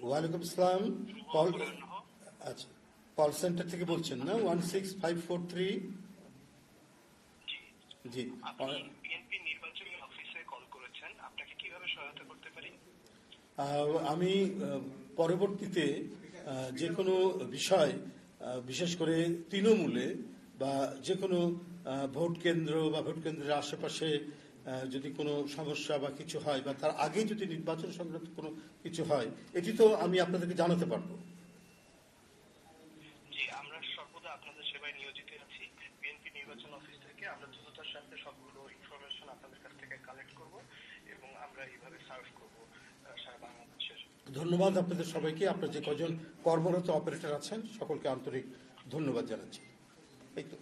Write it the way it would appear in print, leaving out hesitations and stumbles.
ওয়ালাইকুম আসসালাম। কল আচ্ছা, কল সেন্টার থেকে বলছেন না? 16543। জি। আপনি বিএনপি নির্বাচনী অফিসে কল করেছেন, আপনাকে কিভাবে সহায়তা করতে পারি? আমি পরবর্তীতে যে কোনো বিষয়, বিশেষ করে তৃণমূলে বা যে কোনো ভোট কেন্দ্র বা ভোট কেন্দ্রের আশেপাশে যদি কোনো সমস্যা বা কিছু হয়, বা তার আগে যদি নির্বাচন সংক্রান্ত কোনো কিছু হয়, এটি তো আমি আপনাদেরকে জানাতে পারবো। জি, আমরা সর্বদা আপনাদের সেবায় নিয়োজিত আছি। বিএনপি নির্বাচন অফিস থেকে আমরা দ্রুততার সাথে সবগুলো ইনফরমেশন আপনাদের কাছ থেকে কালেক্ট করব এবং আমরা এইভাবে সার্ভ করব সারা বাংলাদেশের। ধন্যবাদ আপনাদের সবাইকে। আপনার যে কজন কর্মরত অপারেটর আছেন সকলকে আন্তরিক ধন্যবাদ জানাচ্ছি। এই তো।